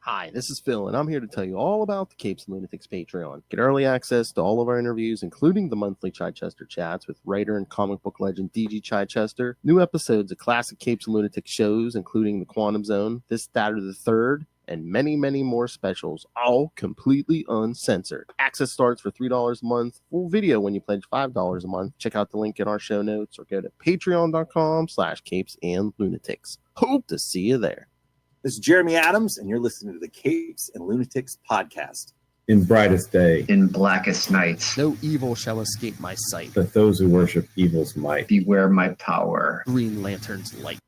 Hi, this is Phil, and I'm here to tell you all about the Capes and Lunatics Patreon. Get early access to all of our interviews, including the monthly Chichester chats with writer and comic book legend DG Chichester, new episodes of classic Capes and Lunatics shows, including The Quantum Zone, This, That, or the Third, and many, many more specials, all completely uncensored. Access starts for $3 a month, full video when you pledge $5 a month. Check out the link in our show notes or go to patreon.com/capesandlunatics. Hope to see you there. This is Jeremy Adams, and you're listening to the Capes and Lunatics podcast. In brightest day, in blackest nights, No evil shall escape my sight. that those who worship evil's might. beware my power. Green Lantern's light.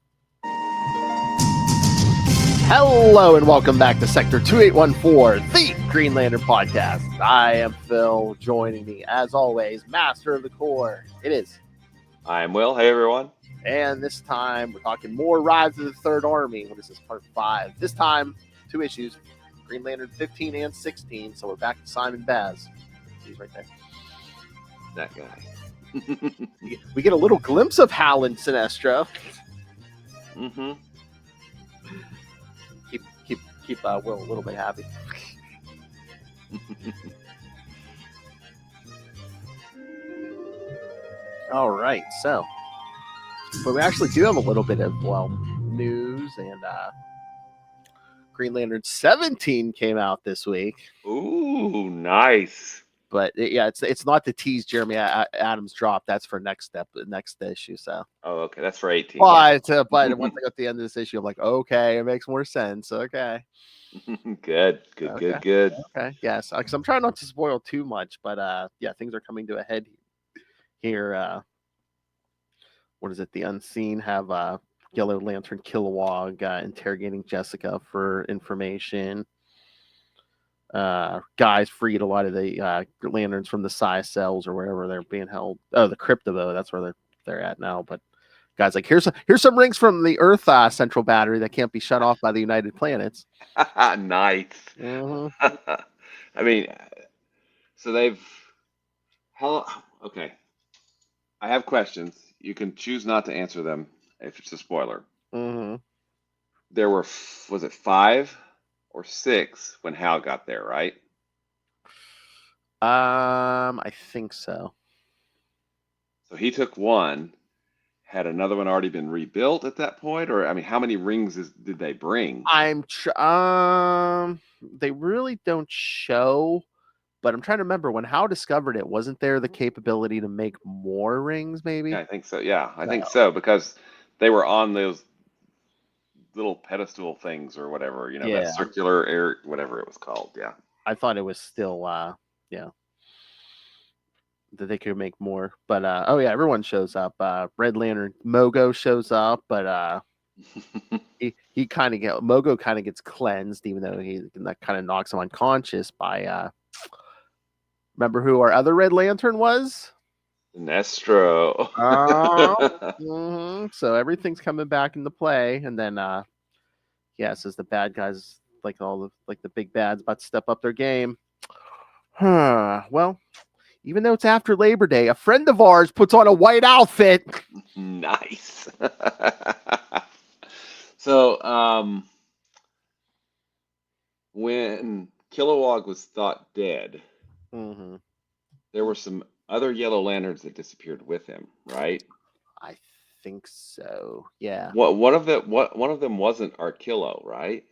Hello and welcome back to Sector 2814, the Green Lantern podcast. I am Phil. Joining me, as always, Master of the Core. It is. I'm Will. Hey, everyone. And this time, we're talking more Rise of the Third Army. What is this, part 5? This time, 2 issues, Green Lantern 15 and 16. So we're back to Simon Baz. He's right there. That guy. We get a little glimpse of Hal and Sinestro. Mm-hmm. Keep Will a little bit happy. All right, so, but we actually do have a little bit of news, and Green Lantern 17 came out this week. Ooh, nice. But it's not the tease Jeremy Adams dropped. That's for next issue. So. Oh, okay. That's for 18. But once I got to the end of this issue, I'm like, okay, it makes more sense. Okay. Good. Okay, yes. Because I'm trying not to spoil too much, but things are coming to a head here. What is it? The Unseen have Yellow Lantern Kilowog interrogating Jessica for information. Guys freed a lot of the lanterns from the psi cells or wherever they're being held. Oh, the Cryptovo, that's where they're at now. But guys, like here's some rings from the Earth central battery that can't be shut off by the United Planets. Nice. Mm-hmm. I mean, so okay. I have questions. You can choose not to answer them if it's a spoiler. Mm-hmm. There were, was it 5 or 6 when Hal got there, right? I think so. So he took one. Had another one already been rebuilt at that point, or I mean, how many rings did they bring? They really don't show, but I'm trying to remember when Hal discovered it. Wasn't there the capability to make more rings? Maybe. Yeah, I think so. Yeah, I think so because they were on those little pedestal things or whatever, that circular air, whatever it was called. Yeah, I thought it was still, that they could make more, but everyone shows up. Red Lantern Mogo shows up, but he kind of Mogo kind of gets cleansed, even though that kind of knocks him unconscious by remember who our other Red Lantern was? Sinestro. Mm-hmm. So everything's coming back into play, and then says the bad guys, like the big bads, about to step up their game. Well, even though it's after Labor Day, a friend of ours puts on a white outfit. Nice. So, when Kilowog was thought dead, mm-hmm. there were some other Yellow Lanterns that disappeared with him, right? I think so. Yeah. One of them wasn't Arkillo, right?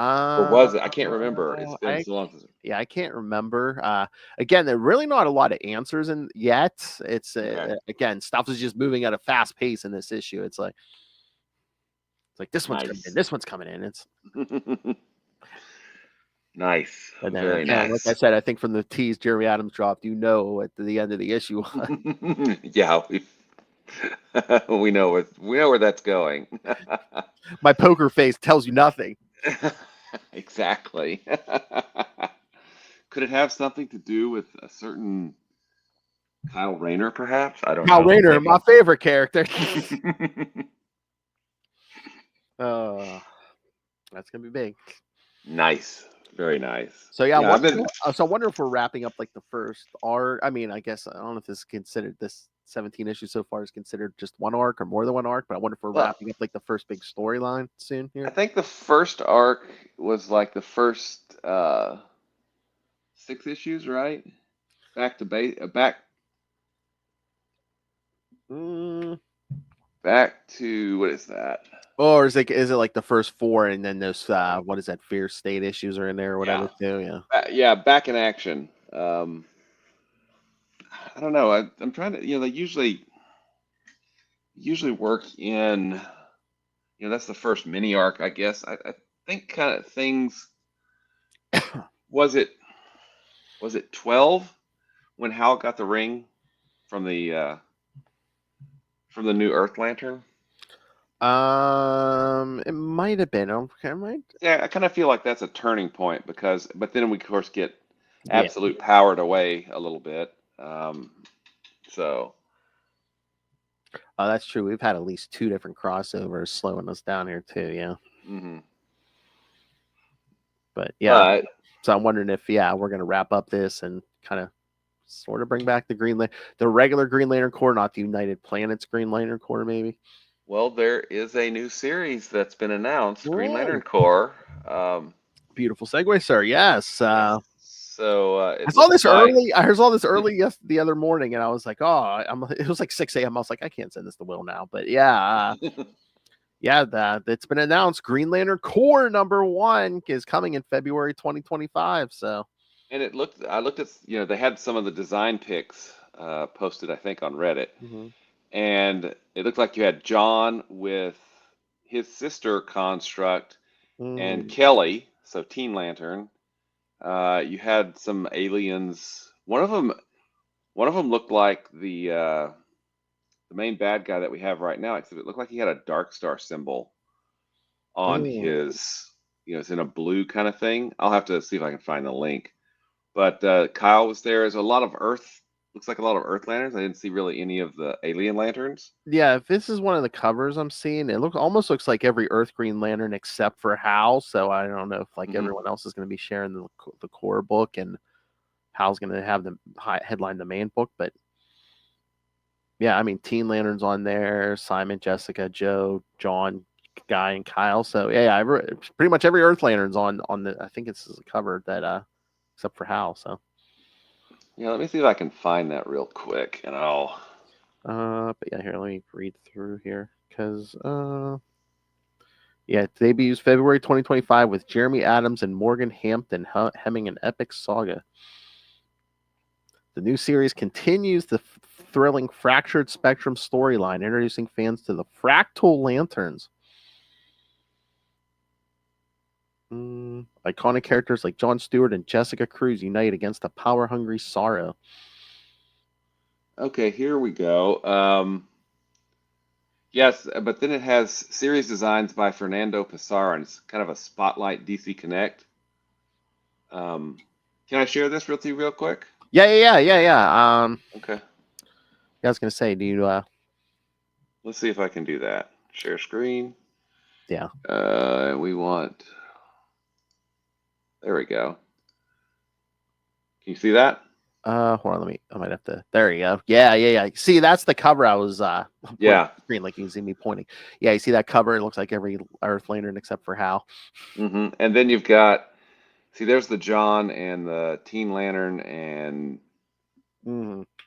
Or was it? I can't remember. It's been so long since. Yeah, I can't remember. Again, there are really not a lot of answers yet. It's again, stuff is just moving at a fast pace in this issue. It's like this one's coming in. This one's coming in. It's nice. And then, very nice. Like I said, I think from the tease Jeremy Adams dropped, at the end of the issue. Yeah, we know where that's going. My poker face tells you nothing. Exactly. Could it have something to do with a certain Kyle Rayner, perhaps? I don't know. Kyle Rayner, my favorite character. That's gonna be big. Nice. Very nice. So so I wonder if we're wrapping up like the first art. I mean, I guess I don't know if this is considered this 17 issues so far is considered just one arc or more than one arc. But I wonder if we're wrapping up like the first big storyline soon here. I think the first arc was like the first 6 issues, right? Back to back to what is that? Or is it like the first 4 and then those what is that, Fear State issues are in there or whatever too? Yeah. Yeah, back in action. I don't know. I'm trying to, they usually work in, that's the first mini arc, I guess. I think kind of things. Was it 12 when Hal got the ring from the new Earth Lantern? It might have been. Yeah, I kind of feel like that's a turning point but then we of course get absolute powered away a little bit. So. Oh, that's true. We've had at least 2 different crossovers slowing us down here too. Yeah. Mm-hmm. But yeah, so I'm wondering if we're gonna wrap up this and kind of sort of bring back the regular Green Lantern Corps, not the United Planets Green Lantern Corps, maybe. Well, there is a new series that's been announced, Green Lantern Corps. Beautiful segue, sir. Yes. So I saw this early. I heard all this early the other morning, and I was like, it was like 6 a.m. I was like, I can't send this to Will now. But it's been announced. Green Lantern Corps #1 is coming in February 2025. So. And I looked at, they had some of the design pics posted, I think, on Reddit. Mm-hmm. And it looked like you had John with his sister Construct and Kelly, so Teen Lantern. You had some aliens. One of them looked like the main bad guy that we have right now, except it looked like he had a Dark Star symbol on his, it's in a blue kind of thing. I'll have to see if I can find the link. But Kyle was there. There's a lot of Earth. Looks like a lot of Earth lanterns. I didn't see really any of the alien lanterns. Yeah, if this is one of the covers I'm seeing, it almost looks like every Earth Green Lantern except for Hal. So I don't know if everyone else is going to be sharing the core book, and Hal's going to have the headline the main book. But yeah, I mean, Teen Lantern's on there. Simon, Jessica, Joe, John, Guy, and Kyle. So yeah, pretty much every Earth Lantern's on the. I think it's a cover that except for Hal. So. Yeah, let me see if I can find that real quick, and I'll. But yeah, here, let me read through here because it debuts February 2025 with Jeremy Adams and Morgan Hampton hemming an epic saga. The new series continues the thrilling Fractured Spectrum storyline, introducing fans to the Fractal Lanterns. Iconic characters like John Stewart and Jessica Cruz unite against a power-hungry Sorrow. Okay, here we go. Yes, but then it has series designs by Fernando Pizarro, and it's kind of a Spotlight DC Connect. Can I share this with you real quick? Yeah. Okay. I was gonna say, do you? Let's see if I can do that. Share screen. Yeah. We want. There we go. Can you see that? Hold on, I might have to. There you go. Yeah. See, that's the cover I was screen, like you can see me pointing. Yeah, you see that cover? It looks like every Earth Lantern except for Hal. Mm-hmm. And then you've got, there's the John and the Teen Lantern and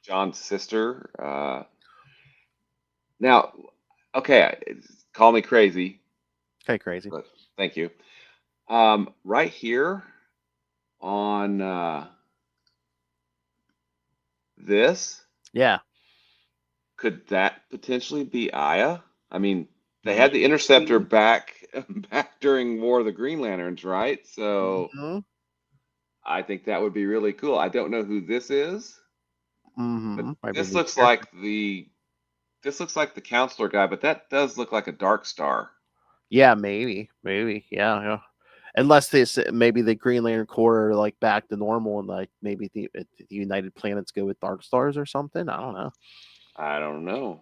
John's sister. Now, okay, call me crazy. Okay, crazy. But thank you. Right here on this, could that potentially be Aya? I mean, they had the Interceptor back during War of the Green Lanterns, right? So I think that would be really cool. I don't know who this is. But this looks like the counselor guy, but that does look like a Dark Star. Yeah, maybe. Yeah. Unless maybe the Green Lantern Corps are like back to normal, and like maybe the United Planets go with Dark Stars or something. I don't know.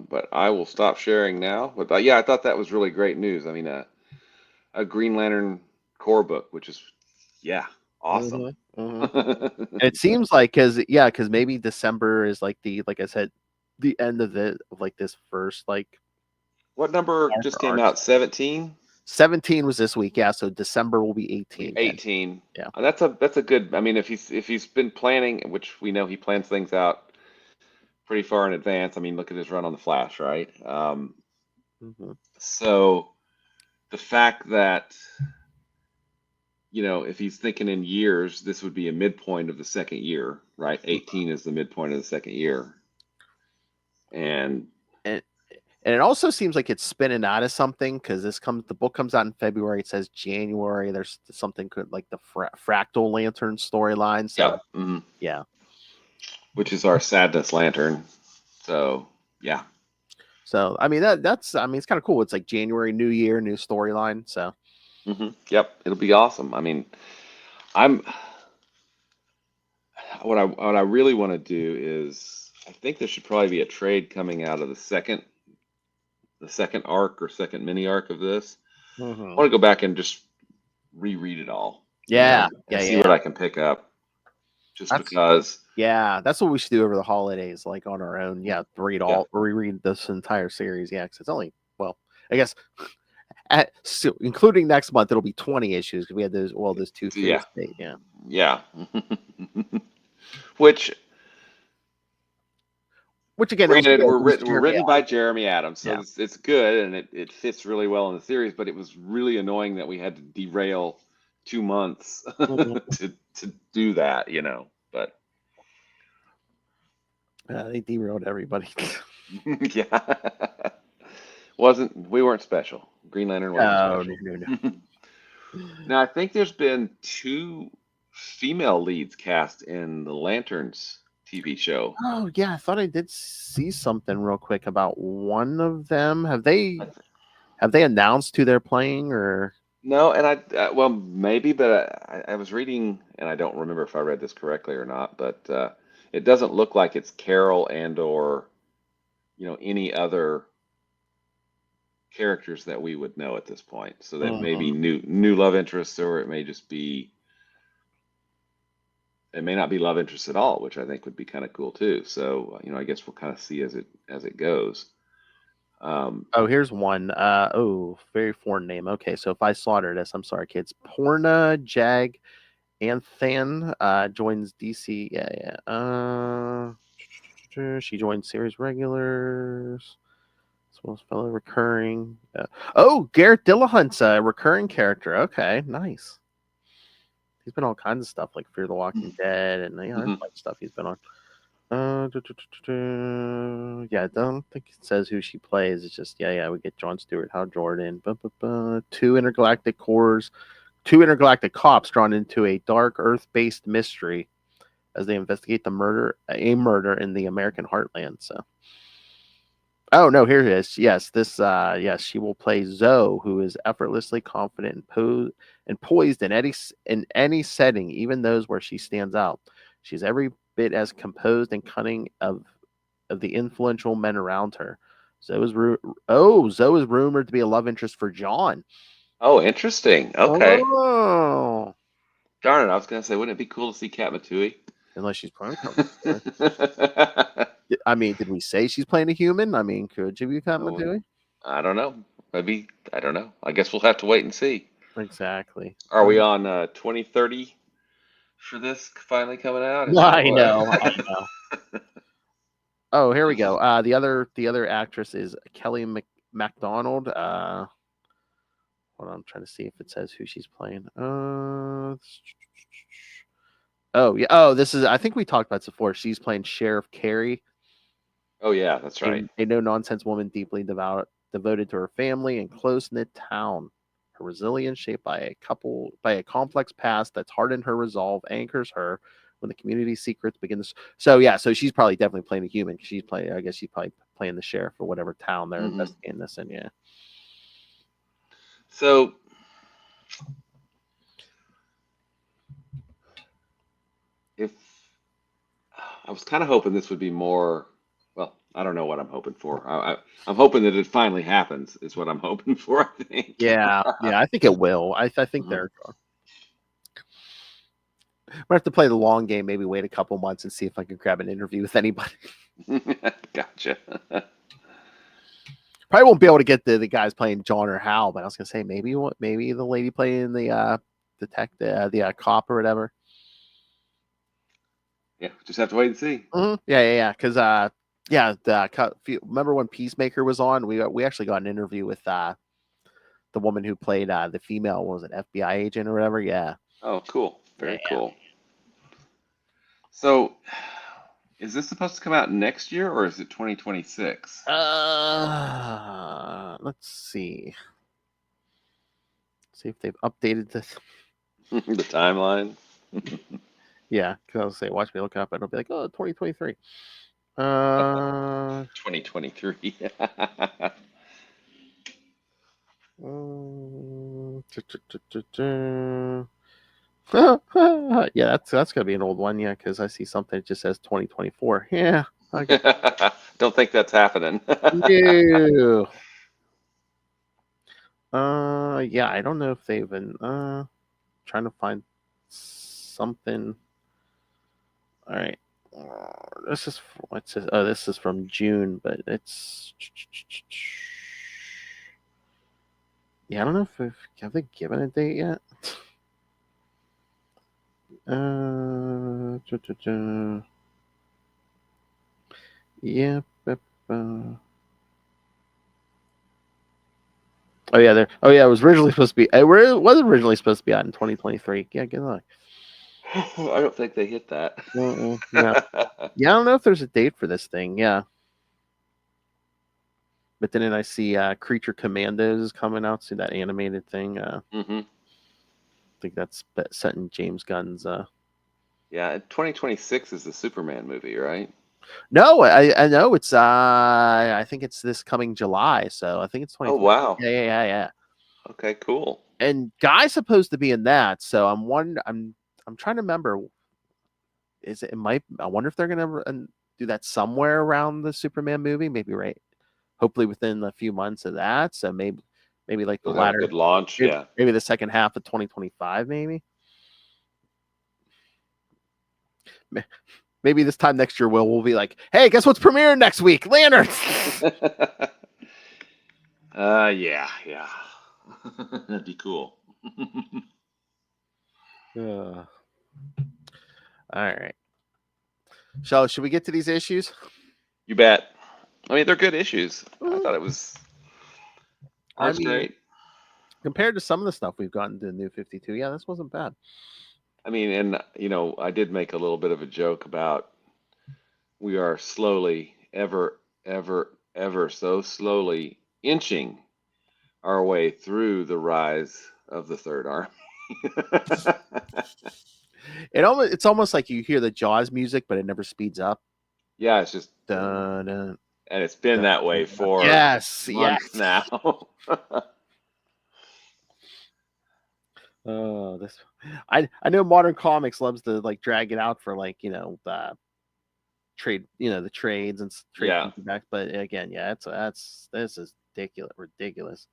But I will stop sharing now. But yeah, I thought that was really great news. I mean, a Green Lantern Corps book, which is awesome. It seems like because maybe December is like I said, the end of it, of like this first like What number just came out? 17? 17 was this week, yeah. So December will be 18. 18. Yeah. That's a good. I mean, if he's been planning, which we know he plans things out pretty far in advance. I mean, look at his run on the Flash, right? So the fact that, if he's thinking in years, this would be a midpoint of the second year, right? 18 is the midpoint of the second year. And it also seems like it's spinning out of something because the book comes out in February. It says January. There's something like the Fractal Lantern storyline. So yeah, which is our Sadness Lantern. So yeah. So I mean that's it's kind of cool. It's like January, new year, new storyline. So yep, it'll be awesome. I mean, what I really want to do is I think there should probably be a trade coming out of the second arc or second mini arc of this. I want to go back and just reread it all. Yeah, and see what I can pick up. Because that's what we should do over the holidays, like on our own. Yeah, reread this entire series. Yeah, because it's only I guess including next month it'll be 20 issues because we had those 2 yeah. Yeah. Which again, granted, we're written by Jeremy Adams, so yeah. it's good and it fits really well in the series. But it was really annoying that we had to derail 2 months to do that, But they derailed everybody. Yeah, we weren't special. Green Lantern wasn't special. No. Now I think there's been 2 female leads cast in the Lanterns TV show. Oh yeah, I thought I did see something real quick about one of them. Have they announced who they're playing or? No, and well maybe, but I was reading and I don't remember if I read this correctly or not, but it doesn't look like it's Carol and or any other characters that we would know at this point. So that may be new love interests, or it may just be. It may not be love interest at all, which I think would be kind of cool too. So, I guess we'll kind of see as it goes. Here's one. Very foreign name. Okay, so if I slaughter this, I'm sorry, kids. Porna Jag Anthan joins DC. Yeah. She joined series regulars. As well as fellow recurring. Garrett Dillahunt's a recurring character. Okay, nice. He's been on all kinds of stuff like Fear the Walking Dead and stuff he's been on. I don't think it says who she plays. It's just we get Jon Stewart, Hal Jordan, 2 intergalactic cores, 2 intergalactic cops drawn into a dark Earth-based mystery as they investigate a murder in the American heartland. So. Oh no, here it is. Yes, she will play Zoe, who is effortlessly confident and poised in any setting, even those where she stands out. She's every bit as composed and cunning of the influential men around her. Zoe is rumored to be a love interest for John. Oh, interesting. Okay. Oh. Darn it! I was gonna say, wouldn't it be cool to see Kat Matui? Unless she's playing. I mean, did we say she's playing a human? I mean, could she be Kat Matui? I don't know. Maybe, I don't know. I guess we'll have to wait and see. Exactly. Are we on 2030 for this finally coming out? I know. Oh, here we go. The other actress is Kelly MacDonald. Hold on, I'm trying to see if it says who she's playing. This is. I think we talked about this before. She's playing Sheriff Carey. Oh yeah, that's right. A no-nonsense woman deeply devoted to her family and close-knit town. Her resilience, shaped by a complex past that's hardened her resolve, anchors her when the community's secrets begin to. So she's probably definitely playing a human. I guess she's probably playing the sheriff or whatever town they're investigating this in. Yeah. So. If I was kind of hoping this would be more, well, I don't know what I'm hoping for. I'm hoping that it finally happens. Is what I'm hoping for. I think. Yeah, I think it will. I think they're. We'll have to play the long game. Maybe wait a couple months and see if I can grab an interview with anybody. Gotcha. Probably won't be able to get the guys playing John or Hal, but I was gonna say maybe the lady playing the cop or whatever. Yeah, just have to wait and see. Yeah. Because remember when Peacemaker was on? We actually got an interview with the woman who played the female, what was it, FBI agent or whatever? Yeah. Oh, cool. Very Yeah. cool. So, is this supposed to come out next year or is it 2026? Let's see. See if they've updated this. The timeline. Yeah, because I'll say, watch me look up, and it'll be like, 2023. 2023. Yeah, that's gonna be an old one, yeah, because I see something that just says 2024. Yeah. Okay. Don't think that's happening. No. Yeah, I don't know if they've been trying to find something. All right. This is this is from June, but it's I don't know if have they given a date yet. Yeah. Oh yeah, it was originally supposed to be. It was originally supposed to be out in 2023. Yeah, good luck. I don't think they hit that. No. Yeah, I don't know if there's a date for this thing. Yeah, but then I see Creature Commandos is coming out. See that animated thing? I think that's set in James Gunn's. Yeah, 2026 is the Superman movie, right? No, I know it's. I think it's this coming July. So I think it's 20. Oh wow. Yeah. Okay, cool. And Guy's supposed to be in that. So I'm trying to remember. I wonder if they're gonna do that somewhere around the Superman movie. Maybe right. Hopefully within a few months of that. So maybe like the We'll have a latter. good launch. Yeah. Maybe the second half of 2025. Maybe this time next year, we'll be like, hey, guess what's premiering next week? Lanterns. Yeah. That'd be cool. All right. So, should we get to these issues? You bet. I mean, they're good issues. I thought it was. That's great. Compared to some of the stuff we've gotten to New 52, yeah, this wasn't bad. I mean, and I did make a little bit of a joke about we are slowly, ever so slowly inching our way through the rise of the Third Army. It's almost like you hear the Jaws music, but it never speeds up. Yeah, it's just dun, dun, and it's been that way for months now. Oh, this I know Modern Comics loves to like drag it out for like the trade, the trades and trade back. But again, yeah, this is ridiculous.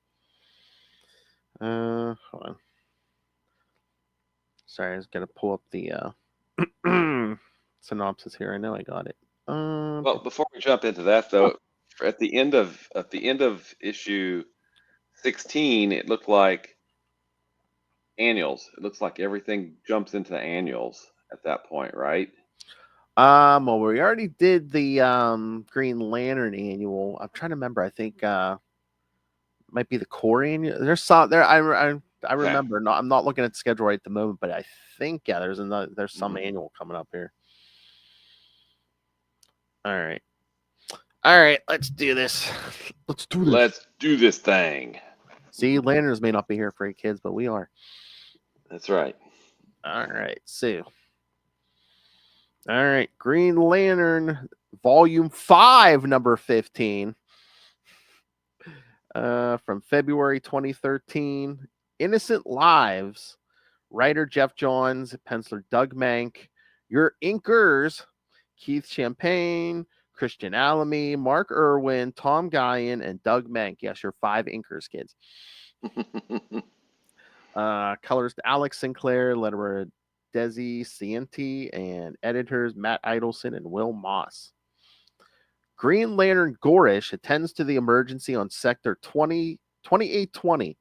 Hold on. Sorry, I was gonna pull up the synopsis here. I know I got it. Well, before we jump into that, though, at the end of issue 16, it looked like annuals. It looks like everything jumps into the annuals at that point, right? Well, we already did the Green Lantern annual. I'm trying to remember. I think might be the core annual. There's some there. I remember. I'm not looking at the schedule right at the moment, but I think there's some annual coming up here. All right. Let's do this. Let's do this thing. See, Lanterns may not be here for your kids, but we are. That's right. All right, so. All right, Green Lantern, Volume 5, number 15. From February 2013. Innocent Lives. Writer Jeff Johns, penciler Doug Mank. Your inkers, Keith Champagne, Christian Alamy, Mark Irwin, Tom Guyon, and Doug Mank. Yes, your 5 inkers, kids. Colors to Alex Sinclair, letterer Desi Cienti, and editors Matt Idelson and Will Moss. Green Lantern Gorish attends to the emergency on Sector 2820.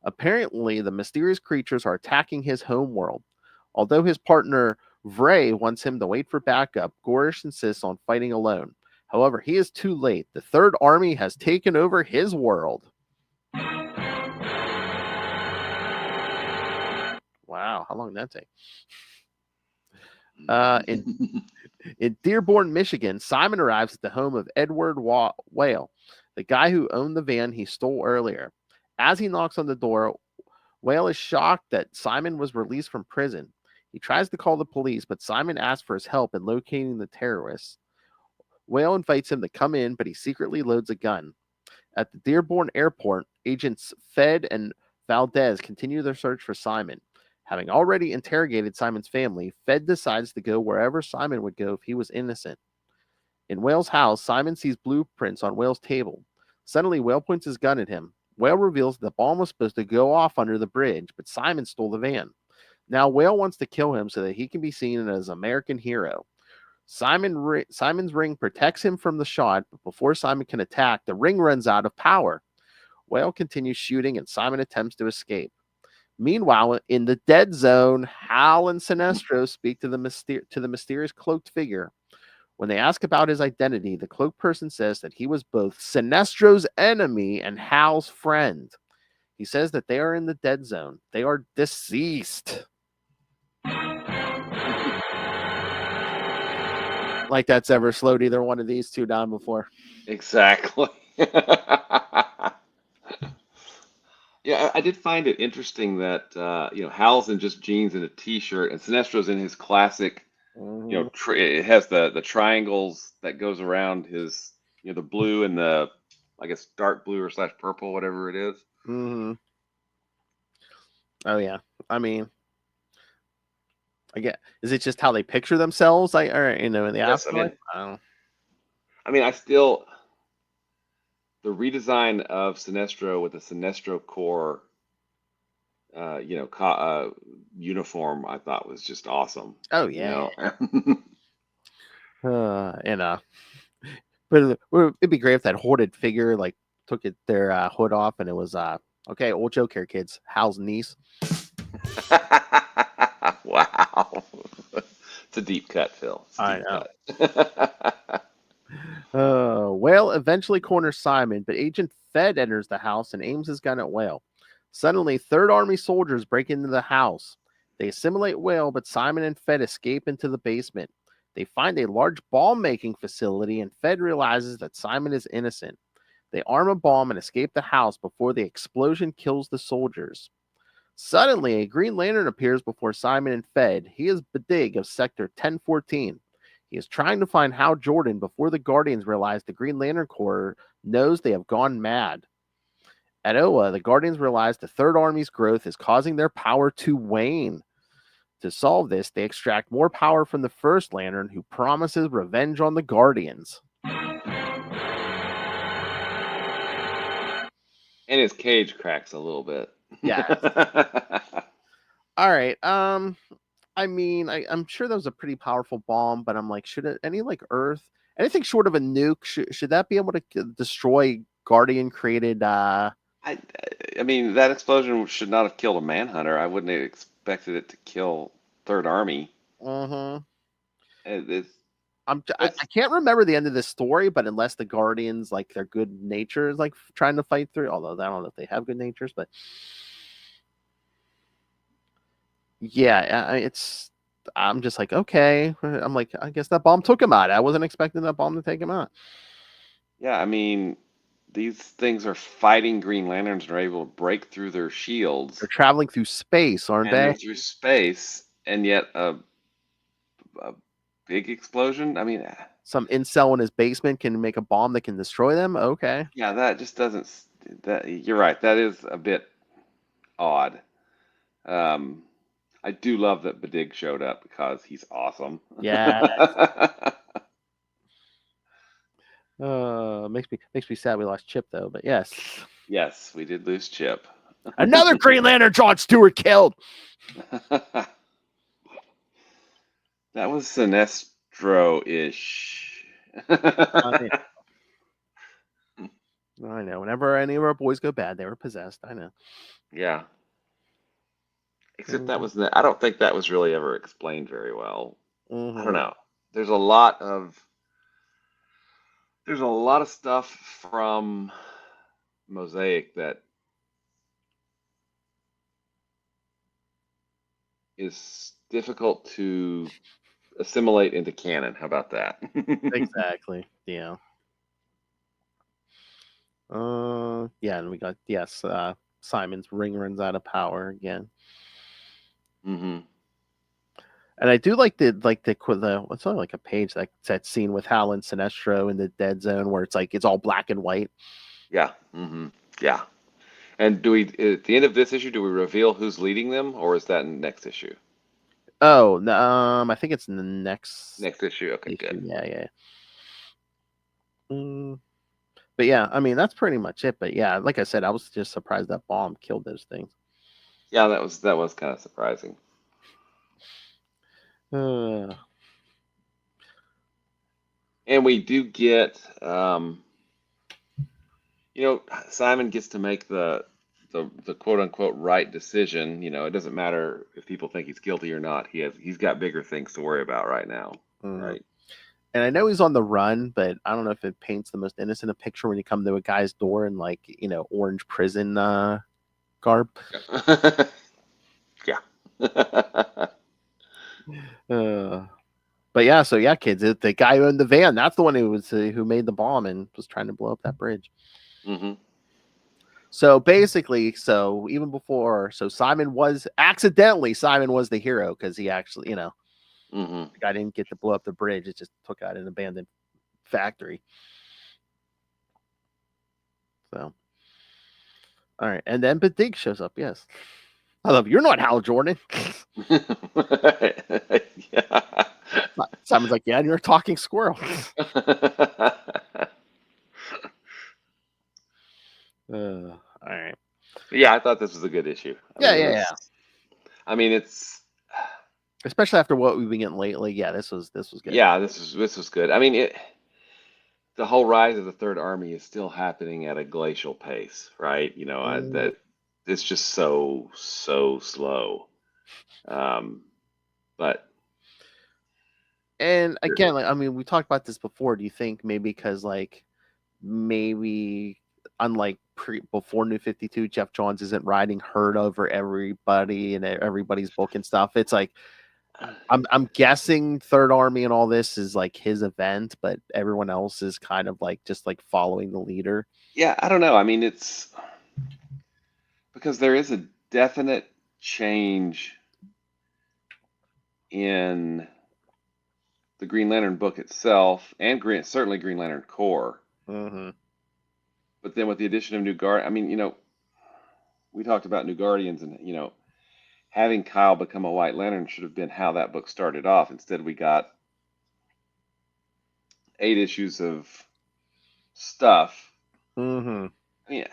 Apparently, the mysterious creatures are attacking his homeworld. Although his partner Vray wants him to wait for backup, Gorish insists on fighting alone. However, he is too late. The Third Army has taken over his world. Wow, how long did that take? In Dearborn, Michigan, Simon arrives at the home of Edward Whale, the guy who owned the van he stole earlier. As he knocks on the door, Whale is shocked that Simon was released from prison. He tries to call the police, but Simon asks for his help in locating the terrorists. Whale invites him to come in, but he secretly loads a gun. At the Dearborn airport, agents Fed and Valdez continue their search for Simon. Having already interrogated Simon's family, Fed decides to go wherever Simon would go if he was innocent. In Whale's house, Simon sees blueprints on Whale's table. Suddenly, Whale points his gun at him. Whale reveals the bomb was supposed to go off under the bridge, but Simon stole the van. Now Whale wants to kill him so that he can be seen as an American hero. Simon's ring protects him from the shot, but before Simon can attack, the ring runs out of power. Whale continues shooting, and Simon attempts to escape. Meanwhile, in the dead zone, Hal and Sinestro speak to the mysterious cloaked figure. When they ask about his identity, the cloaked person says that he was both Sinestro's enemy and Hal's friend. He says that they are in the dead zone. They are deceased. Like that's ever slowed either one of these two down before. Exactly. Yeah, I did find it interesting that Hal's in just jeans and a t-shirt, and Sinestro's in his classic. It has the triangles that goes around his, the blue and the, I guess, dark blue or / purple, whatever it is. Mm-hmm. Oh yeah, I mean, is it just how they picture themselves? In the afterlife? I the redesign of Sinestro with the Sinestro Corps, uniform, I thought was just awesome. Oh yeah. But it'd be great if that hoarded figure like took their hood off and it was okay. Old joke here, kids. Hal's niece. Wow, it's a deep cut, Phil. I know. Whale eventually corners Simon, but Agent Fed enters the house and aims his gun at Whale. Suddenly, Third Army soldiers break into the house. They assimilate Whale, but Simon and Fed escape into the basement. They find a large bomb-making facility, and Fed realizes that Simon is innocent. They arm a bomb and escape the house before the explosion kills the soldiers. Suddenly, a Green Lantern appears before Simon and Fed. He is Bedig of Sector 1014. He is trying to find Hal Jordan before the Guardians realize the Green Lantern Corps knows they have gone mad. At Oa, the Guardians realize the Third Army's growth is causing their power to wane. To solve this, they extract more power from the First Lantern, who promises revenge on the Guardians. And his cage cracks a little bit. Yeah. All right. I'm sure that was a pretty powerful bomb, but I'm like, should anything short of a nuke, should that be able to destroy Guardian created? I mean, that explosion should not have killed a Manhunter. I wouldn't have expected it to kill Third Army. Mm-hmm. I can't remember the end of this story, but unless the Guardians, like their good nature is like trying to fight through, although I don't know if they have good natures, but yeah, I'm just like, okay. I'm like, I guess that bomb took him out. I wasn't expecting that bomb to take him out. Yeah, I mean, these things are fighting Green Lanterns and are able to break through their shields. They're traveling through space, aren't they? They're through space, and yet a big explosion. I mean, some incel in his basement can make a bomb that can destroy them. Okay. Yeah, that just doesn't. You're right. That is a bit odd. I do love that Bedig showed up because he's awesome. Yeah. Makes me sad we lost Chip though, but yes. Yes, we did lose Chip. Another Green Lantern John Stewart killed. That was Sinestro-ish. I know. Whenever any of our boys go bad, they were possessed. I know. Yeah. Except that was I don't think that was really ever explained very well. I don't know. There's a lot of stuff from Mosaic that is difficult to assimilate into canon. How about that? Exactly. Yeah. Yeah, and we got Simon's ring runs out of power again. Mm-hmm. And I do like the it's only like a page that scene with Hal and Sinestro in the dead zone where it's all black and white. Yeah. Mm-hmm. Yeah. And do we at the end of this issue do we reveal who's leading them, or is that in the next issue? Oh, I think it's in the next issue. Okay, issue. good. Yeah. But yeah, I mean that's pretty much it. But yeah, like I said, I was just surprised that bomb killed those things. Yeah, that was kind of surprising. And we do get, Simon gets to make the quote unquote right decision. It doesn't matter if people think he's guilty or not. He's got bigger things to worry about right now, right? And I know he's on the run, but I don't know if it paints the most innocent a picture when you come to a guy's door in orange prison garb. Yeah. But yeah, so yeah, kids, the guy who owned the van, that's the one who made the bomb and was trying to blow up that bridge. Mm-hmm. So basically, even before, Simon was the hero because he actually, Mm-hmm. the guy didn't get to blow up the bridge; it just took out an abandoned factory. So, all right, and then Big shows up. Yes, I love you're not Hal Jordan. Yeah. Simon's like, yeah, you're a talking squirrel. All right. Yeah, I thought this was a good issue. Yeah. I mean, it's especially after what we've been getting lately. Yeah, this was good. Yeah, this was good. I mean, the whole rise of the Third Army is still happening at a glacial pace, right? That it's just so slow. But and again, I mean, we talked about this before. Do you think maybe because maybe unlike before New 52, Jeff Johns isn't riding herd over everybody and everybody's book and stuff. It's like I'm guessing Third Army and all this is like his event, but everyone else is kind of just following the leader. Yeah, I don't know. I mean, it's because there is a definite change in the Green Lantern book itself, and certainly Green Lantern Corps. Mm-hmm. But then with the addition of New Guard, I mean, we talked about New Guardians, and having Kyle become a White Lantern should have been how that book started off. Instead, we got 8 issues of stuff. Mm-hmm. I mean,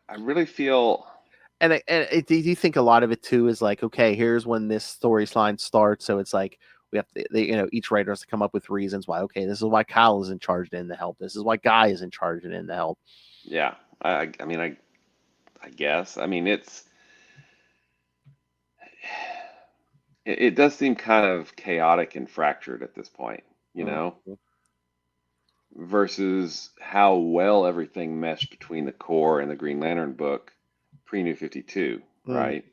I really feel. And do you think a lot of it too is like, okay, here's when this storyline starts, so it's like we have to, each writer has to come up with reasons why. Okay, this is why Kyle is in charge and in the help. This is why Guy is in charge and in the help. Yeah, I mean, I guess. I mean, it does seem kind of chaotic and fractured at this point, versus how well everything meshed between the Corps and the Green Lantern book pre-New 52, right?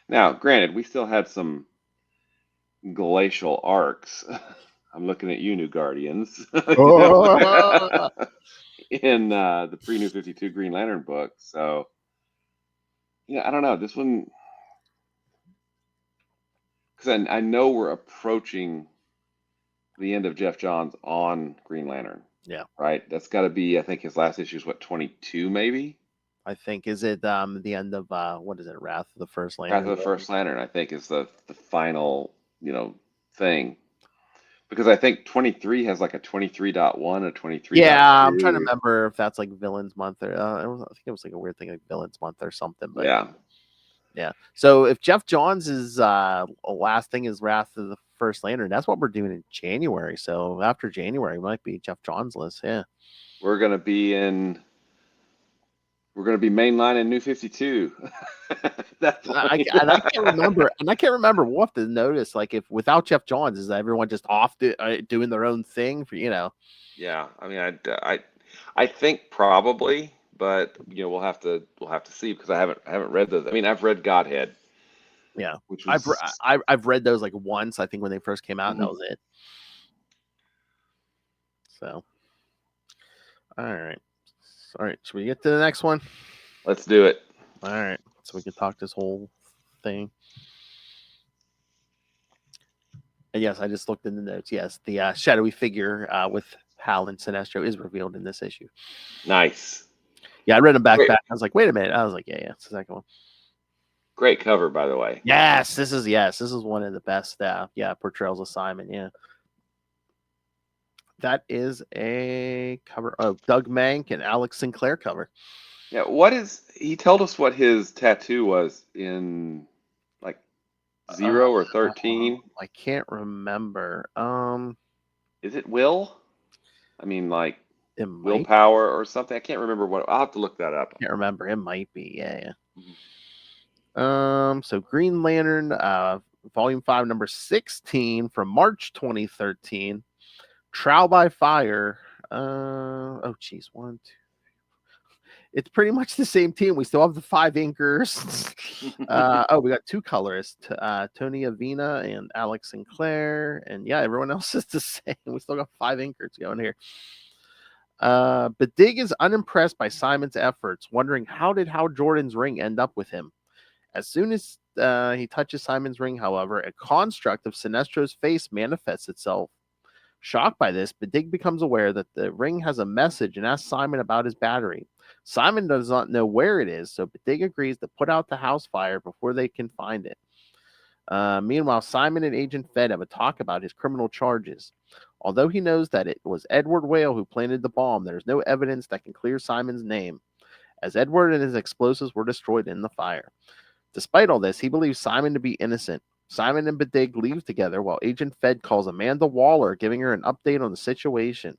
Now, granted, we still had some glacial arcs. I'm looking at you, New Guardians. In the pre-New 52 Green Lantern book. So, I don't know. This one, because I know we're approaching the end of Jeff Johns on Green Lantern. Yeah. Right? That's got to be, I think his last issue is 22 maybe? I think, is it the end of, what is it, Wrath of the First Lantern? Wrath of the First Lantern, I think, is the final, thing. Because I think 23 has like a 23.1, a 23. Yeah, I'm trying to remember if that's like Villains Month or I think it was like a weird thing like Villains Month or something. But yeah. So if Jeff Johns' last thing is Wrath of the First Lantern, that's what we're doing in January. So after January, it might be Jeff Johns' list. Yeah, we're gonna be in We're going to be mainlining New 52. That's I can't remember. And I can't remember. We'll have to notice, like, if without Jeff Johns, is everyone just off doing their own thing? For Yeah, I mean, I think probably, but we'll have to see because I haven't read those. I mean, I've read Godhead. Yeah, which was I've read those like once. I think when they first came out, and that was it. So, all right. Should we get to the next one? Let's do it. All right, so we can talk this whole thing. And yes, I just looked in the notes. Yes, the shadowy figure with Hal and Sinestro is revealed in this issue. Nice. Yeah, I read them back. I was like, wait a minute. I was like, yeah, it's the second one. Great cover, by the way. Yes, this is one of the best. Portrayals of Simon. Yeah, that is a cover of Doug Mank and Alex Sinclair cover. Yeah, he told us what his tattoo was in like 0 or 13? I can't remember. Is it will? I mean, like willpower or something. I can't remember what. I'll have to look that up. I can't remember. It might be. Yeah. So Green Lantern, Volume 5, number 16 from March 2013. Trial by Fire. One, two. It's pretty much the same team. We still have the 5 inkers. We got 2 colorists, Tony Avina and Alex Sinclair. And yeah, everyone else is the same. We still got 5 inkers going here. But Dig is unimpressed by Simon's efforts, wondering how did Hal Jordan's ring end up with him. As soon as he touches Simon's ring, however, a construct of Sinestro's face manifests itself. Shocked by this, Dig becomes aware that the ring has a message and asks Simon about his battery. Simon does not know where it is, so Dig agrees to put out the house fire before they can find it. Meanwhile, Simon and Agent Fed have a talk about his criminal charges. Although he knows that it was Edward Whale who planted the bomb, there is no evidence that can clear Simon's name, as Edward and his explosives were destroyed in the fire. Despite all this, he believes Simon to be innocent. Simon and Bedig leave together while Agent Fed calls Amanda Waller, giving her an update on the situation.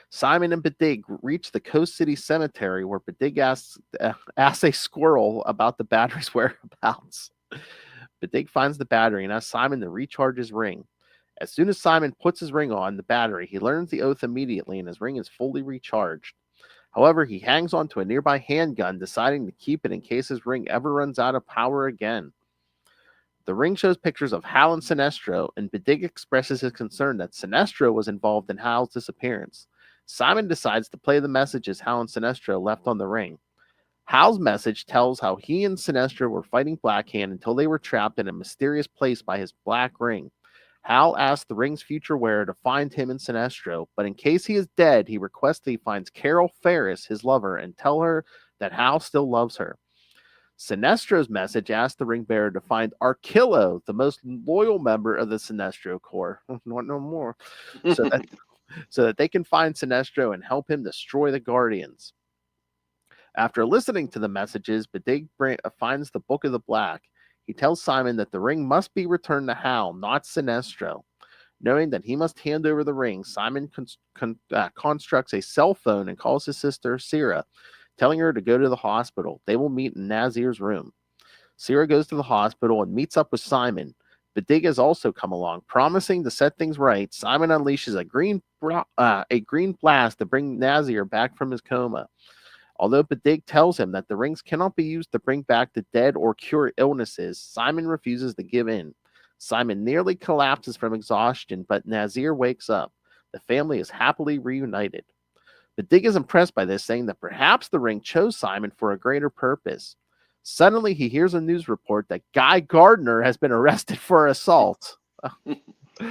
Simon and Bedig reach the Coast City Cemetery, where Bedig asks a squirrel about the battery's whereabouts. Bedig finds the battery and asks Simon to recharge his ring. As soon as Simon puts his ring on the battery, he learns the oath immediately, and his ring is fully recharged. However, he hangs on to a nearby handgun, deciding to keep it in case his ring ever runs out of power again. The ring shows pictures of Hal and Sinestro, and Bedig expresses his concern that Sinestro was involved in Hal's disappearance. Simon decides to play the messages Hal and Sinestro left on the ring. Hal's message tells how he and Sinestro were fighting Blackhand until they were trapped in a mysterious place by his black ring. Hal asks the ring's future wearer to find him and Sinestro, but in case he is dead, he requests that he finds Carol Ferris, his lover, and tell her that Hal still loves her. Sinestro's message asks the ring bearer to find Arkillo, the most loyal member of the Sinestro Corps. Not no more. So that they can find Sinestro and help him destroy the Guardians. After listening to the messages, Bedig finds the Book of the Black. He tells Simon that the ring must be returned to Hal, not Sinestro. Knowing that he must hand over the ring, Simon constructs a cell phone and calls his sister, Sierra, telling her to go to the hospital. They will meet in Nazir's room. Sierra goes to the hospital and meets up with Simon. Bedig has also come along, promising to set things right. Simon unleashes a green blast to bring Nazir back from his coma. Although Bedig tells him that the rings cannot be used to bring back the dead or cure illnesses, Simon refuses to give in. Simon nearly collapses from exhaustion, but Nazir wakes up. The family is happily reunited. Bedig is impressed by this, saying that perhaps the ring chose Simon for a greater purpose. Suddenly, he hears a news report that Guy Gardner has been arrested for assault.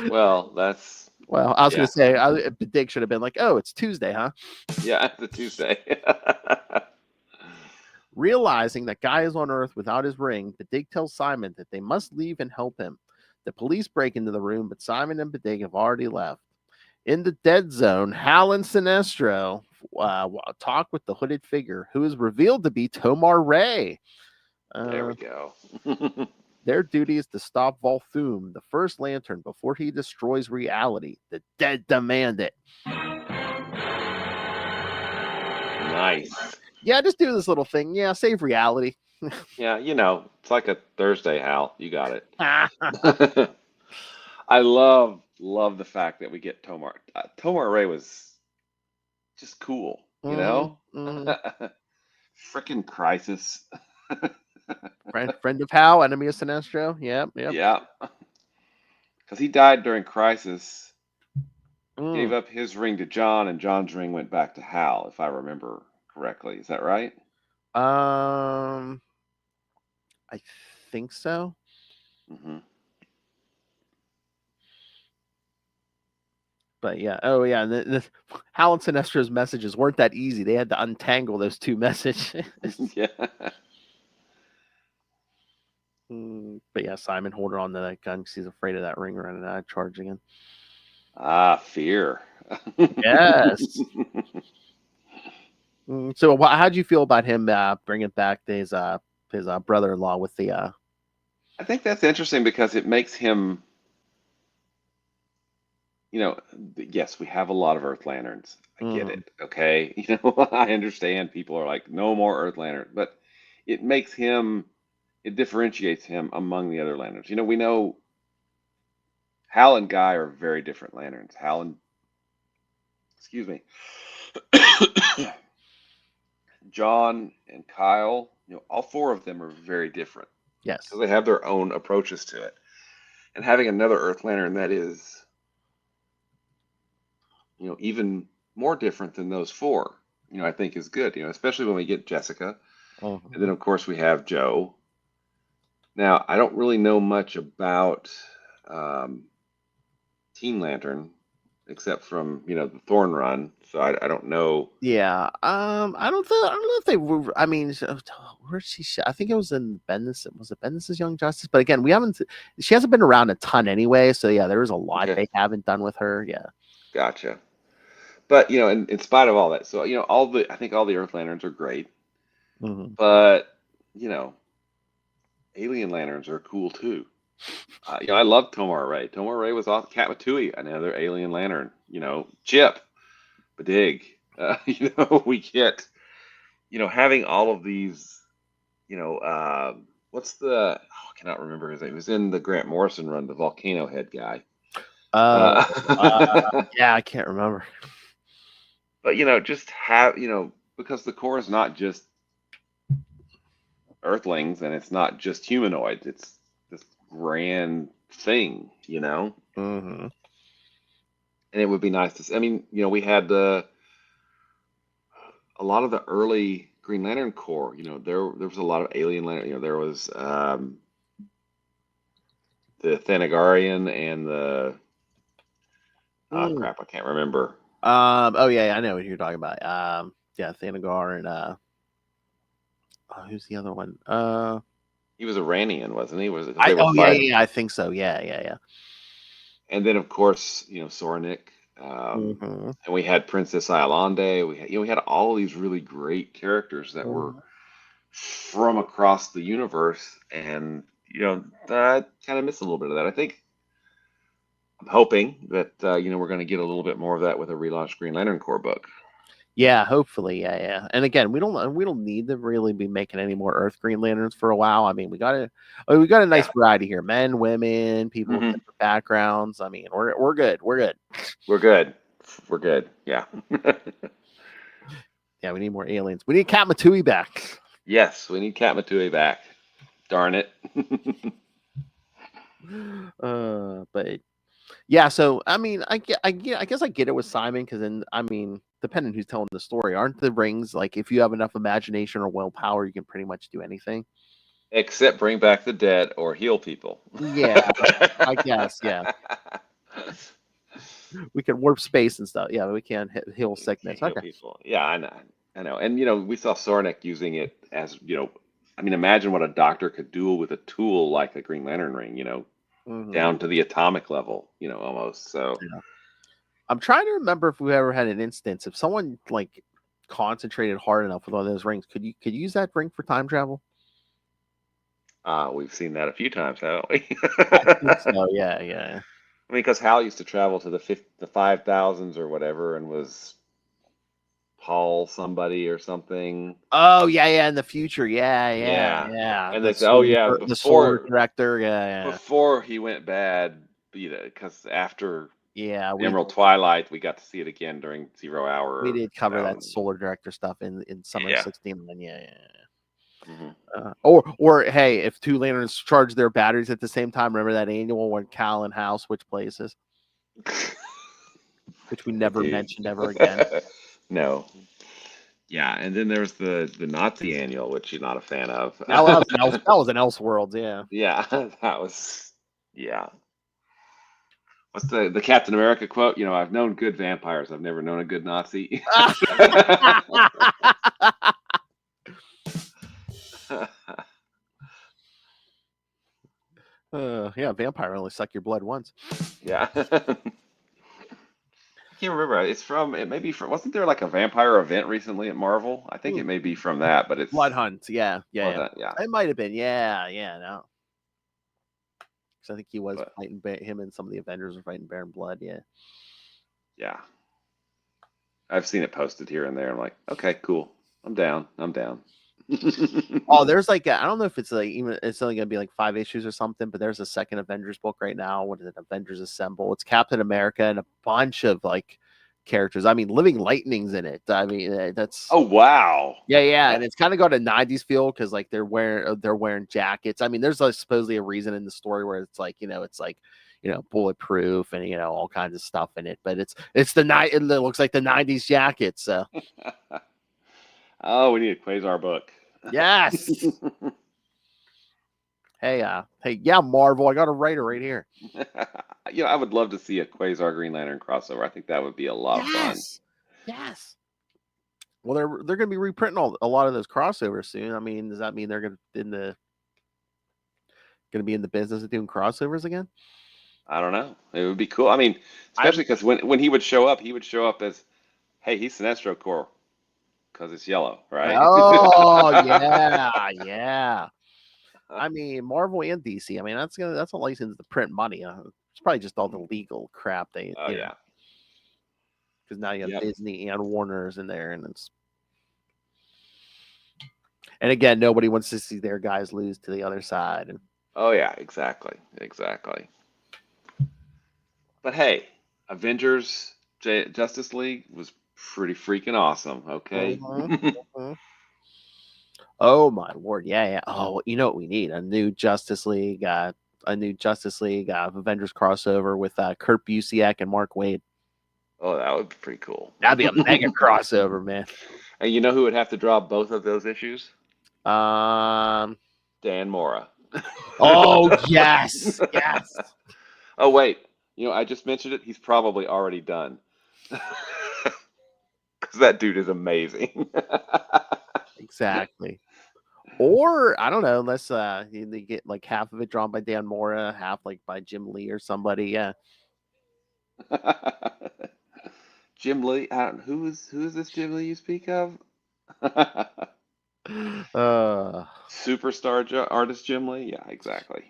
Well, I was going to say, Bedig should have been like, oh, it's Tuesday, huh? Yeah, it's a Tuesday. Realizing that Guy is on Earth without his ring, Bedig tells Simon that they must leave and help him. The police break into the room, but Simon and Bedig have already left. In the dead zone, Hal and Sinestro talk with the hooded figure, who is revealed to be Tomar Ray. There we go. Their duty is to stop Volthoom, the first lantern, before he destroys reality. The dead demand it. Nice. Yeah, just do this little thing. Yeah, save reality. Yeah, it's like a Thursday, Hal. You got it. I love the fact that we get Tomar. Tomar Ray was just cool, Frickin' Crisis. Friend of Hal, enemy of Sinestro. Yep. Yeah, because he died during Crisis, gave Mm. up his ring to John, and John's ring went back to Hal, if I remember correctly. Is that right? I think so. Mm-hmm. But yeah, oh yeah, the Hal and Sinestro's messages weren't that easy. They had to untangle those two messages. Yeah. But yeah, Simon holding on to that gun because he's afraid of that ring running out, charging him. Fear. Yes. So, how'd you feel about him bringing back his brother-in-law with the? I think that's interesting because it makes him. Yes, we have a lot of Earth Lanterns. I get it. Okay. I understand people are like, no more Earth Lanterns, but it makes him, it differentiates him among the other Lanterns. We know Hal and Guy are very different Lanterns. Excuse me, John and Kyle, all four of them are very different. Yes. Because they have their own approaches to it. And having another Earth Lantern that is, even more different than those four, I think is good, especially when we get Jessica. And then, of course, we have Joe. Now, I don't really know much about Teen Lantern, except from, the Thorn Run. So I don't know. Yeah. I don't know if they were. I mean, where's she? I think it was in Bendis. Was it Bendis' Young Justice? But again, she hasn't been around a ton anyway. So yeah, there is a lot they haven't done with her. Yeah. Gotcha. But in spite of all that, so I think all the Earth Lanterns are great. But Alien Lanterns are cool too. I love Tomar Ray. Tomar Ray was off Katmatui, another Alien Lantern. Chip, Badig. We get having all of these. What's the? I cannot remember his name. He was in the Grant Morrison run, the Volcano Head guy. Yeah, I can't remember. But just have because the Corps is not just Earthlings and it's not just humanoids. It's this grand thing, And it would be nice to see. I mean, we had a lot of the early Green Lantern Corps. There was a lot of alien lantern. There was the Thanagarian and the crap, I can't remember. Oh yeah, I know what you're talking about. Yeah, Thanagar and who's the other one? He was Iranian, wasn't he? Was it? Yeah, I think so. Yeah. And then of course, Soranik. And we had Princess Iolande. We had all these really great characters that were from across the universe, and I kind of miss a little bit of that. I'm hoping that we're going to get a little bit more of that with a relaunched Green Lantern Corps book. Yeah, hopefully, yeah. And again, we don't need to really be making any more Earth Green Lanterns for a while. I mean, we got a nice variety here: men, women, people with different backgrounds. I mean, we're good. We're good. Yeah. Yeah, we need more aliens. We need Katmatui back. Yes, we need Katmatui back. Darn it. But yeah, so I mean, I guess I get it with Simon because then I mean, depending who's telling the story, aren't the rings like if you have enough imagination or willpower, you can pretty much do anything, except bring back the dead or heal people. Yeah, I guess. Yeah, we can warp space and stuff. Yeah, but we can't heal sickness. Heal people. Yeah, I know, and we saw Soranik using it as I mean, imagine what a doctor could do with a tool like a Green Lantern ring. Down to the atomic level, almost. So yeah. I'm trying to remember if we ever had an instance if someone like concentrated hard enough with one of those rings. Could you use that ring for time travel? We've seen that a few times, haven't we? I think so. Yeah. I mean, because Hal used to travel to the 5,000s or whatever, and was Hal somebody or something. Oh yeah, in the future, yeah. And The they say, oh yeah, the solar before director, yeah. before he went bad, because after Yeah, Emerald Twilight, we got to see it again during 0 Hour. we did cover that and- solar director stuff in summer Yeah. 69. Yeah. Mhm. Or hey, if two lanterns charge their batteries at the same time, remember that annual when Cal and Hal switch places, which we never Dude. mentioned ever again. No. Yeah, and then there's the Nazi annual, which you're not a fan of. That was an Elseworlds, yeah. Yeah, that was What's the Captain America quote? I've known good vampires. I've never known a good Nazi. Yeah, vampire only suck your blood once. Yeah. I can't remember. It may be from, wasn't there like a vampire event recently at Marvel? I think it may be from that, but it's Blood Hunt. Yeah. Blood Hunt, yeah. It might have been. Yeah, no. Because I think he was But- fighting him and some of the Avengers were fighting Baron Blood. Yeah. Yeah. I've seen it posted here and there. I'm like, okay, cool. I'm down. Oh, there's like I don't know if it's like even it's only gonna be like 5 issues or something, but there's a second Avengers book right now. What is it? Avengers Assemble. It's Captain America and a bunch of like characters. I mean, Living Lightning's in it. I mean, that's Oh wow. yeah, and it's kind of got a '90s feel because like they're wearing jackets. I mean, there's like supposedly a reason in the story where it's like bulletproof and all kinds of stuff in it. But it's the night. It looks like the '90s jacket. So Oh, we need a Quasar book. yes. Hey, yeah, Marvel. I got a writer right here. I would love to see a Quasar Green Lantern crossover. I think that would be a lot of fun. Yes. Well, they're going to be reprinting a lot of those crossovers soon. I mean, does that mean they're going to be in the business of doing crossovers again? I don't know. It would be cool. I mean, especially because when he would show up as, hey, he's Sinestro Corps because it's yellow, right? Oh yeah. I mean, Marvel and DC. I mean, that's a license to print money. It's probably just all the legal crap they. Oh yeah. Because now you have Disney and Warner's in there, and again, nobody wants to see their guys lose to the other side. And oh yeah, exactly. But hey, Avengers Justice League was pretty freaking awesome. Okay. Oh my lord, yeah. Oh, you know what we need? A new Justice League, Avengers crossover with Kurt Busiek and Mark Waid. Oh, that would be pretty cool. That'd be a mega crossover, man. And you know who would have to draw both of those issues? Dan Mora. Oh yes. Oh wait, I just mentioned it. He's probably already done. Because that dude is amazing. Exactly. Or I don't know, unless they get like half of it drawn by Dan Mora, half like by Jim Lee or somebody. Yeah. Jim Lee. Who is this Jim Lee you speak of? Superstar artist Jim Lee. Yeah, exactly.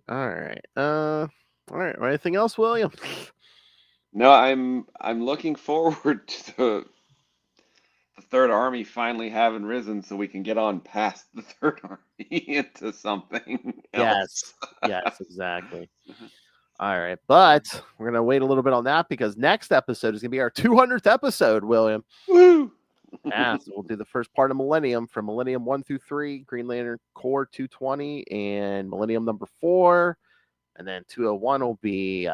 All right. Anything else, William? No, I'm looking forward to the Third Army finally having risen, so we can get on past the Third Army into something else. Yes, exactly. All right, but we're gonna wait a little bit on that because next episode is gonna be our 200th episode, William. Woo! Yeah, so we'll do the first part of Millennium from Millennium 1 through 3, Green Lantern Corps 220, and Millennium number 4, and then 201 will be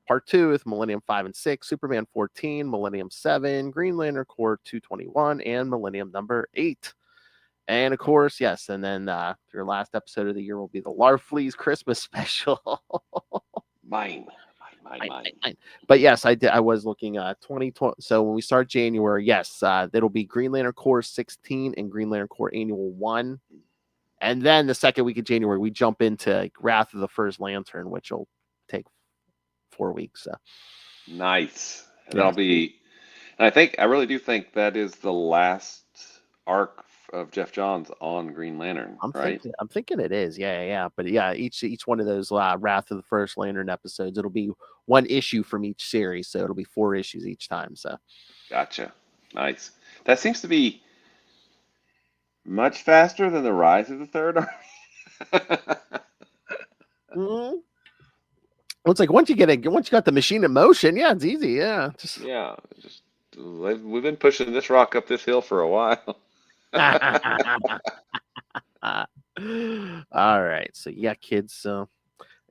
part 2 with Millennium 5 and 6, Superman 14, Millennium 7, Green Lantern Corps 221, and Millennium number 8. And of course, yes, and then your last episode of the year will be the Larfleeze Christmas special. Mine. But yes, I was looking 2020. So when we start January, yes, it'll be Green Lantern Corps 16 and Green Lantern Corps Annual 1. And then the second week of January, we jump into Wrath of the First Lantern, which will take 4 weeks. So. Nice. And that'll be, and I really do think that is the last arc of Jeff Johns on Green Lantern, right? I'm thinking it is. Yeah. But yeah, each one of those Wrath of the First Lantern episodes, it'll be one issue from each series, so it'll be 4 issues each time. So Gotcha. Nice. That seems to be much faster than the Rise of the Third Army. well, it's like once you got the machine in motion, yeah, it's easy. Yeah. Yeah, we've been pushing this rock up this hill for a while. All right. So yeah, kids. So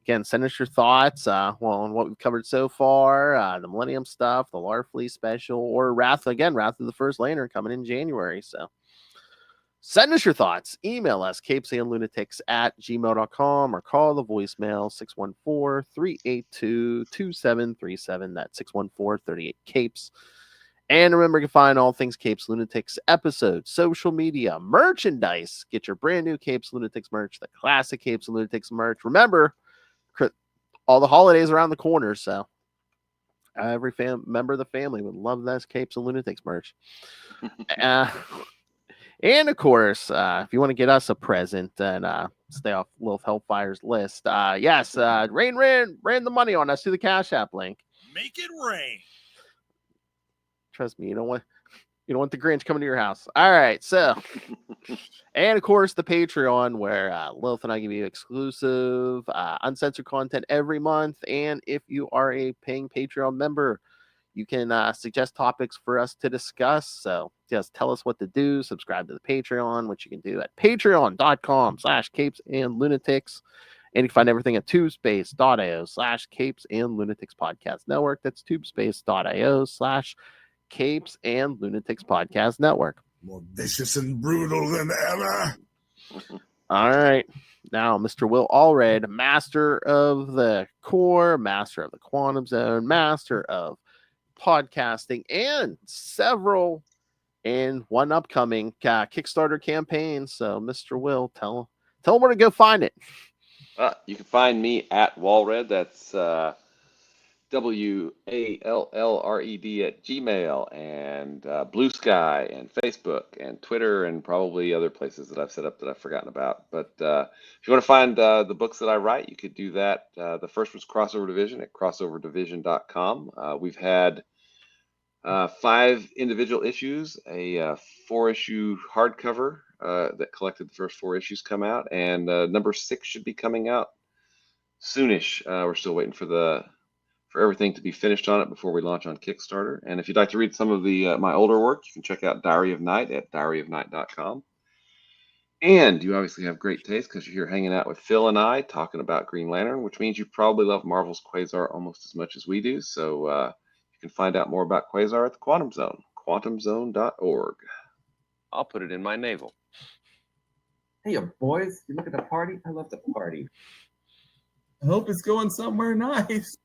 again, send us your thoughts on what we've covered so far, the Millennium stuff, the Larfleet special, or Wrath of the First Lantern coming in January. So send us your thoughts. Email us, CapesandLunatics@gmail.com, or call the voicemail 614-382-2737. That's 614-38-CAPES. And remember, you can find all things Capes Lunatics episodes, social media, merchandise. Get your brand new Capes Lunatics merch, the classic Capes Lunatics merch. Remember, all the holidays around the corner, so every member of the family would love this Capes and Lunatics merch. And of course, if you want to get us a present and stay off Lilith Hellfire's list, yes, Rain ran the money on us through the Cash App link. Make it rain. Trust me, you don't want the Grinch coming to your house. All right, so and of course the Patreon, where Lilith and I give you exclusive, uncensored content every month. And if you are a paying Patreon member, you can suggest topics for us to discuss. So just tell us what to do. Subscribe to the Patreon, which you can do at patreon.com/CapesandLunatics. And you can find everything at tubespace.io/Capes and Lunatics Podcast Network. That's tubespace.io/Capes and Lunatics Podcast Network. More vicious and brutal than ever. All right. Now, Mr. Will Allred, master of the core, master of the quantum zone, master of podcasting, and several in one upcoming Kickstarter campaign. So, Mr. Will, tell them where to go find it. You can find me at Walred. That's WALLRED at Gmail, and Blue Sky, and Facebook, and Twitter, and probably other places that I've set up that I've forgotten about. But if you want to find the books that I write, you could do that. The first was Crossover Division at crossoverdivision.com. We've had 5 individual issues, a 4-issue hardcover that collected the first 4 issues come out, and number 6 should be coming out soonish. We're still waiting for everything to be finished on it before we launch on Kickstarter. And if you'd like to read some of my older work, you can check out Diary of Night at diaryofnight.com. And you obviously have great taste because you're here hanging out with Phil and I talking about Green Lantern, which means you probably love Marvel's Quasar almost as much as we do. So you can find out more about Quasar at the Quantum Zone, quantumzone.org. I'll put it in my navel. Hey, boys, you look at the party? I love the party. I hope it's going somewhere nice.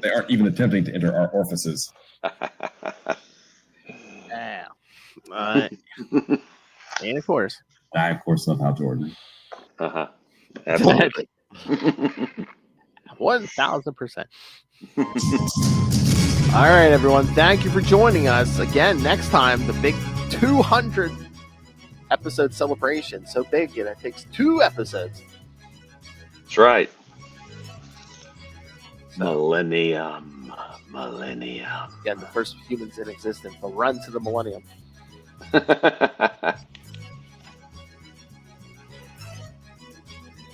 They aren't even attempting to enter our orifices. Yeah. And of course. I, of course, love Hal Jordan. Absolutely. 1000%. All right, everyone. Thank you for joining us again. Next time, the big 200 episode celebration. So big, it takes 2 episodes. That's right. Millennium. Yeah, the first humans in existence. The run to the millennium.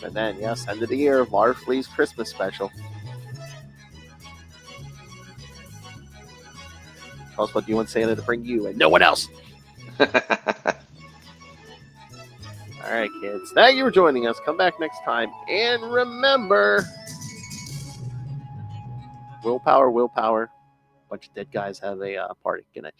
And then, yes, end of the year, Larfleet's Christmas special. Tell us what you want Santa to bring you and no one else. All right, kids. Thank you for joining us. Come back next time. And remember, willpower. Bunch of dead guys have a party. Good night.